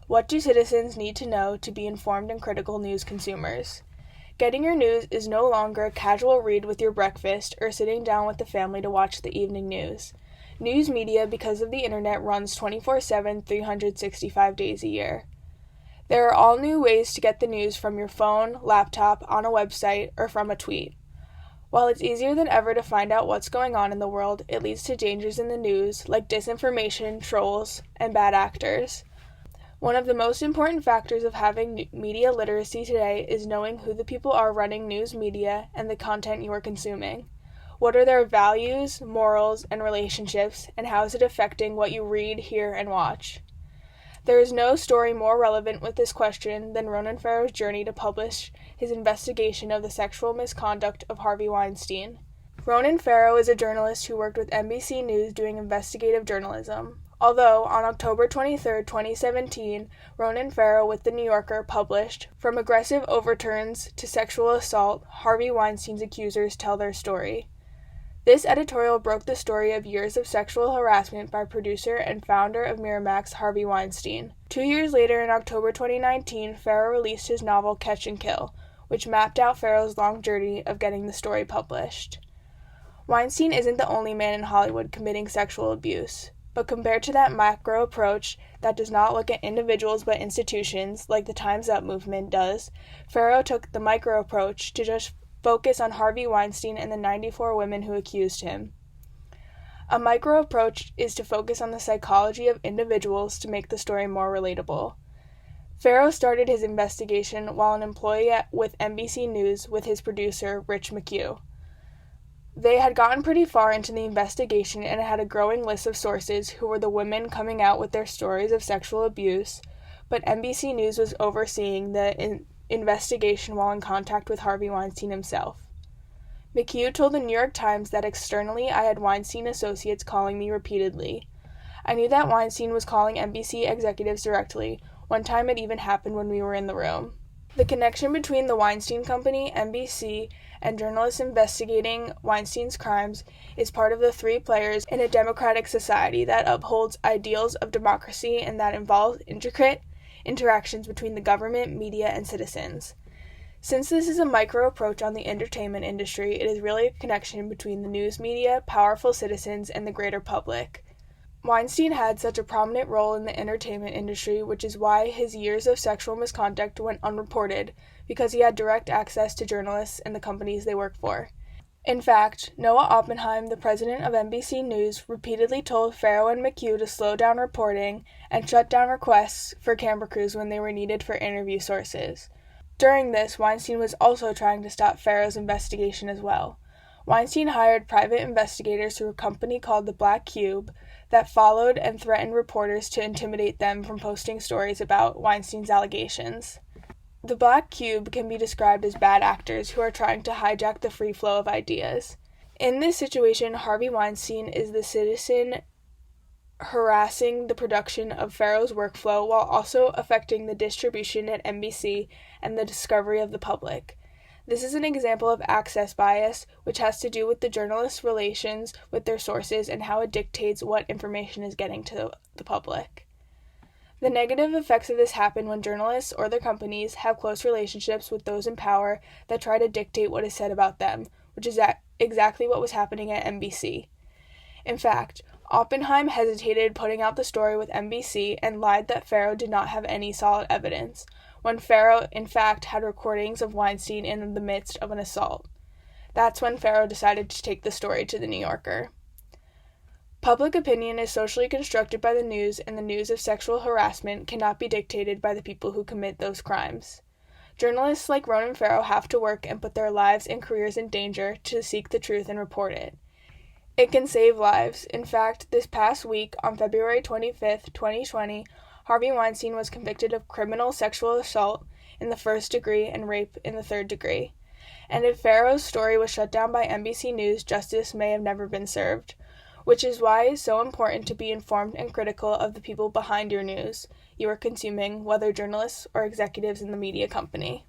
What do citizens need to know to be informed and critical news consumers? Getting your news is no longer a casual read with your breakfast or sitting down with the family to watch the evening news. News media, because of the internet, runs 24/7, 365 days a year. There are all new ways to get the news from your phone, laptop, on a website, or from a tweet. While it's easier than ever to find out what's going on in the world, it leads to dangers in the news like disinformation, trolls, and bad actors. One of the most important factors of having media literacy today is knowing who the people are running news media and the content you are consuming. What are their values, morals, and relationships, and how is it affecting what you read, hear, and watch? There is no story more relevant with this question than Ronan Farrow's journey to publish his investigation of the sexual misconduct of Harvey Weinstein. Ronan Farrow is a journalist who worked with NBC News doing investigative journalism. Although, on October 23, 2017, Ronan Farrow with The New Yorker published, "From Aggressive Overturns to Sexual Assault, Harvey Weinstein's Accusers Tell Their Story." This editorial broke the story of years of sexual harassment by producer and founder of Miramax, Harvey Weinstein. 2 years later, in October 2019, Farrow released his novel Catch and Kill, which mapped out Farrow's long journey of getting the story published. Weinstein isn't the only man in Hollywood committing sexual abuse, but compared to that macro approach that does not look at individuals but institutions, like the Time's Up movement does, Farrow took the micro approach to just focus on Harvey Weinstein and the 94 women who accused him. A micro approach is to focus on the psychology of individuals to make the story more relatable. Farrow started his investigation while an employee with NBC News with his producer, Rich McHugh. They had gotten pretty far into the investigation and had a growing list of sources who were the women coming out with their stories of sexual abuse, but NBC News was overseeing the investigation while in contact with Harvey Weinstein himself. McHugh told the New York Times that externally I had Weinstein associates calling me repeatedly. I knew that Weinstein was calling NBC executives directly. One time it even happened when we were in the room. The connection between the Weinstein Company, NBC, and journalists investigating Weinstein's crimes is part of the three players in a democratic society that upholds ideals of democracy and that involves intricate interactions between the government, media, and citizens. Since this is a micro approach on the entertainment industry, it is really a connection between the news media, powerful citizens, and the greater public. Weinstein had such a prominent role in the entertainment industry, which is why his years of sexual misconduct went unreported, because he had direct access to journalists and the companies they work for. In fact, Noah Oppenheim, the president of NBC News, repeatedly told Farrow and McHugh to slow down reporting and shut down requests for camera crews when they were needed for interview sources. During this, Weinstein was also trying to stop Farrow's investigation as well. Weinstein hired private investigators through a company called the Black Cube that followed and threatened reporters to intimidate them from posting stories about Weinstein's allegations. The Black Cube can be described as bad actors who are trying to hijack the free flow of ideas. In this situation, Harvey Weinstein is the citizen harassing the production of Farrow's workflow while also affecting the distribution at NBC and the discovery of the public. This is an example of access bias, which has to do with the journalists' relations with their sources and how it dictates what information is getting to the public. The negative effects of this happen when journalists or their companies have close relationships with those in power that try to dictate what is said about them, which is exactly what was happening at NBC. In fact, Oppenheim hesitated putting out the story with NBC and lied that Farrow did not have any solid evidence, when Farrow in fact had recordings of Weinstein in the midst of an assault. That's when Farrow decided to take the story to The New Yorker. Public opinion is socially constructed by the news, and the news of sexual harassment cannot be dictated by the people who commit those crimes. Journalists like Ronan Farrow have to work and put their lives and careers in danger to seek the truth and report it. It can save lives. In fact, this past week, on February 25, 2020, Harvey Weinstein was convicted of criminal sexual assault in the first degree and rape in the third degree. And if Farrow's story was shut down by NBC News, justice may have never been served. Which is why it's so important to be informed and critical of the people behind your news you are consuming, whether journalists or executives in the media company.